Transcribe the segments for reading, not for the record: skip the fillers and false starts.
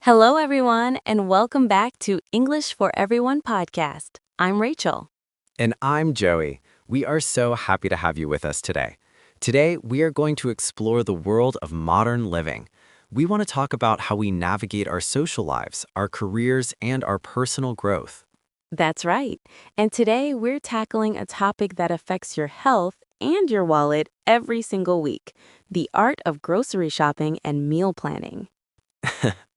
Hello, everyone, and welcome back to English for Everyone podcast. I'm Rachel. And I'm Joey. We are so happy to have you with us today. Today, we are going to explore the world of modern living. We want to talk about how we navigate our social lives, our careers, and our personal growth. That's right. And today we're tackling a topic that affects your health and your wallet every single week: the art of grocery shopping and meal planning.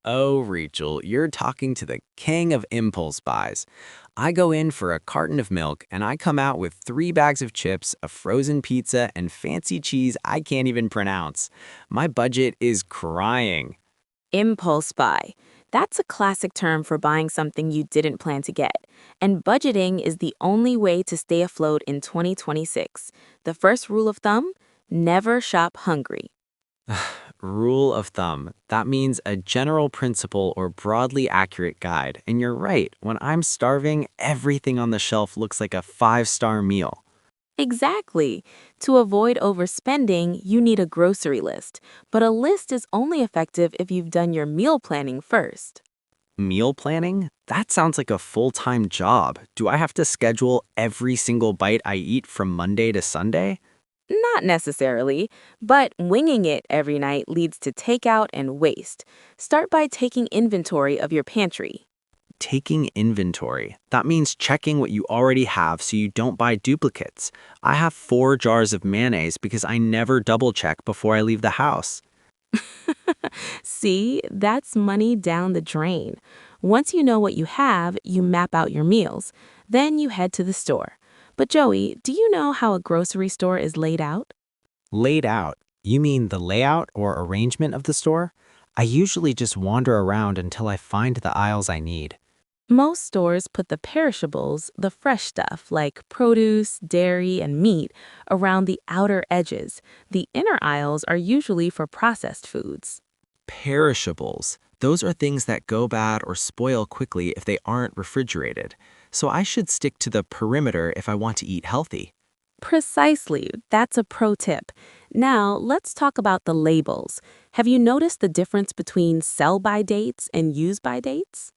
Oh, Rachel, you're talking to the king of impulse buys. I go in for a carton of milk and I come out with 3 bags of chips, a frozen pizza, and fancy cheese I can't even pronounce. My budget is crying. Impulse buy. That's a classic term for buying something you didn't plan to get. And budgeting is the only way to stay afloat in 2026. The first rule of thumb: never shop hungry. Rule of thumb. That means a general principle or broadly accurate guide. And you're right, when I'm starving, everything on the shelf looks like a 5-star meal. Exactly. To avoid overspending, you need a grocery list, but a list is only effective if you've done your meal planning first. Meal planning? That sounds like a full-time job. Do I have to schedule every single bite I eat from Monday to Sunday? Not necessarily, but winging it every night leads to takeout and waste. Start by taking inventory of your pantry. Taking inventory. That means checking what you already have so you don't buy duplicates. I have 4 jars of mayonnaise because I never double check before I leave the house. See, that's money down the drain. Once you know what you have, you map out your meals. Then you head to the store. But Joey, do you know how a grocery store is laid out? Laid out. You mean the layout or arrangement of the store? I usually just wander around until I find the aisles I need. Most stores put the perishables, the fresh stuff like produce, dairy, and meat, around the outer edges. The inner aisles are usually for processed foods. Perishables. Those are things that go bad or spoil quickly if they aren't refrigerated. So I should stick to the perimeter if I want to eat healthy. Precisely, that's a pro tip. Now, let's talk about the labels. Have you noticed the difference between sell by dates and use by dates?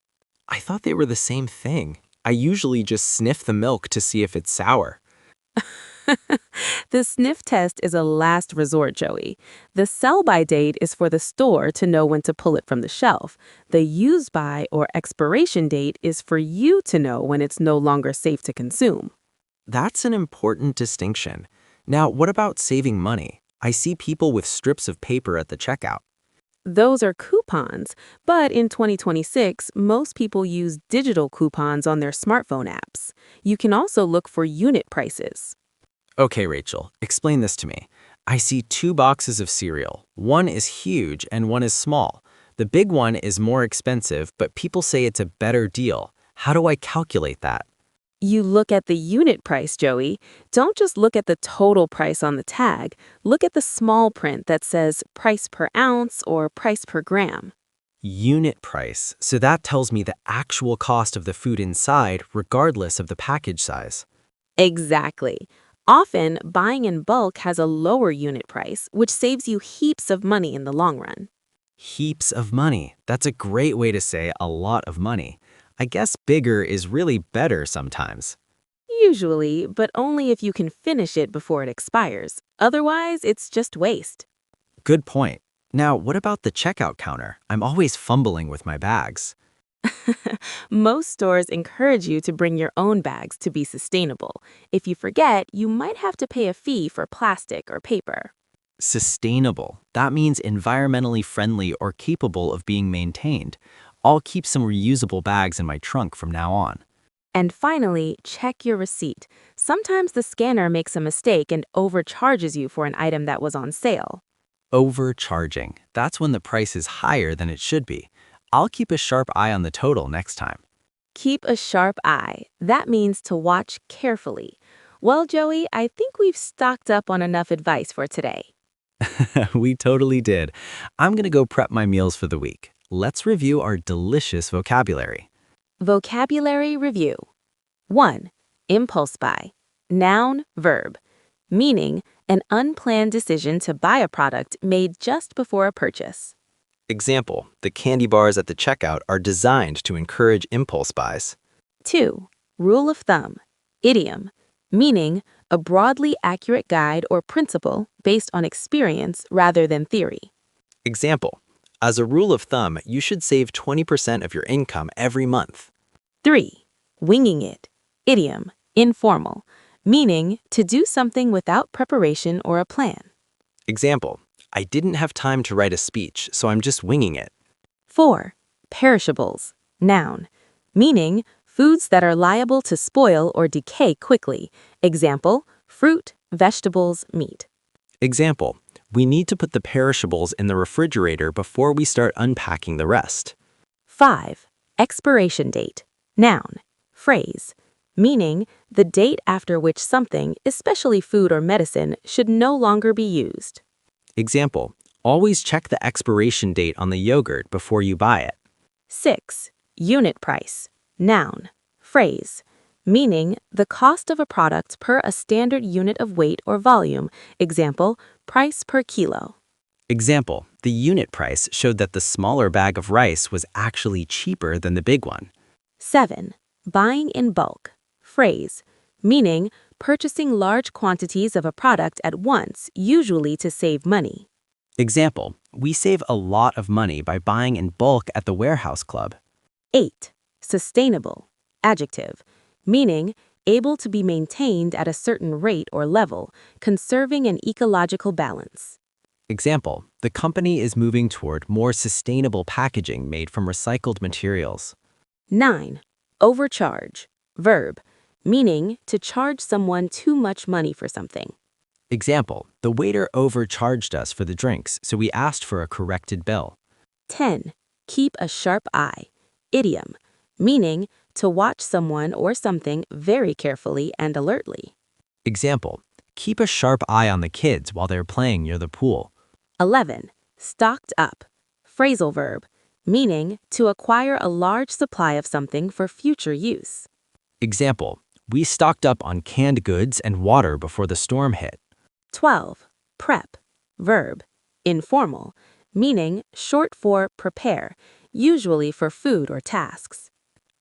I thought they were the same thing. I usually just sniff the milk to see if it's sour. The sniff test is a last resort, Joey. The sell by date is for the store to know when to pull it from the shelf. The use by or expiration date is for you to know when it's no longer safe to consume. That's an important distinction. Now, what about saving money? I see people with strips of paper at the checkout. Those are coupons, but in 2026, most people use digital coupons on their smartphone apps. You can also look for unit prices. Okay, Rachel, explain this to me. I see 2 boxes of cereal. One is huge and one is small. The big one is more expensive, but people say it's a better deal. How do I calculate that? You look at the unit price, Joey. Don't just look at the total price on the tag. Look at the small print that says price per ounce or price per gram. Unit price. So that tells me the actual cost of the food inside, regardless of the package size. Exactly. Often, buying in bulk has a lower unit price, which saves you heaps of money in the long run. Heaps of money. That's a great way to say a lot of money. I guess bigger is really better sometimes. Usually, but only if you can finish it before it expires. Otherwise, it's just waste. Good point. Now, what about the checkout counter? I'm always fumbling with my bags. Most stores encourage you to bring your own bags to be sustainable. If you forget, you might have to pay a fee for plastic or paper. Sustainable. That means environmentally friendly or capable of being maintained. I'll keep some reusable bags in my trunk from now on. And finally, check your receipt. Sometimes the scanner makes a mistake and overcharges you for an item that was on sale. Overcharging. That's when the price is higher than it should be. I'll keep a sharp eye on the total next time. Keep a sharp eye. That means to watch carefully. Well, Joey, I think we've stocked up on enough advice for today. We totally did. I'm going to go prep my meals for the week. Let's review our delicious vocabulary. Vocabulary review. 1. Impulse buy. Noun, verb. Meaning, an unplanned decision to buy a product made just before a purchase. Example, the candy bars at the checkout are designed to encourage impulse buys. 2. Rule of thumb, idiom, meaning a broadly accurate guide or principle based on experience rather than theory. Example, as a rule of thumb, you should save 20% of your income every month. 3. Winging it, idiom, informal, meaning to do something without preparation or a plan. Example, I didn't have time to write a speech, so I'm just winging it. 4. Perishables, noun, meaning foods that are liable to spoil or decay quickly. Example, fruit, vegetables, meat. Example, we need to put the perishables in the refrigerator before we start unpacking the rest. 5. Expiration date, noun, phrase, meaning the date after which something, especially food or medicine, should no longer be used. Example, always check the expiration date on the yogurt before you buy it. 6. Unit price, noun, phrase, meaning the cost of a product per a standard unit of weight or volume. Example, price per kilo. Example, the unit price showed that the smaller bag of rice was actually cheaper than the big one. 7. Buying in bulk, phrase, meaning purchasing large quantities of a product at once, usually to save money. Example, we save a lot of money by buying in bulk at the warehouse club. 8. Sustainable, adjective, meaning able to be maintained at a certain rate or level, conserving an ecological balance. Example, the company is moving toward more sustainable packaging made from recycled materials. 9. Overcharge, verb, meaning to charge someone too much money for something. Example, the waiter overcharged us for the drinks, so we asked for a corrected bill. 10. Keep a sharp eye, idiom, meaning to watch someone or something very carefully and alertly. Example, keep a sharp eye on the kids while they're playing near the pool. 11. Stocked up, phrasal verb, meaning to acquire a large supply of something for future use. Example, we stocked up on canned goods and water before the storm hit. 12. Prep, verb, informal, meaning short for prepare, usually for food or tasks.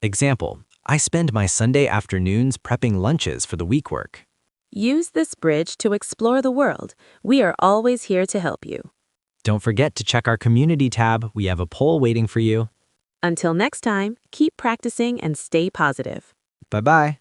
Example, I spend my Sunday afternoons prepping lunches for the week work. Use this bridge to explore the world. We are always here to help you. Don't forget to check our community tab. We have a poll waiting for you. Until next time, keep practicing and stay positive. Bye-bye.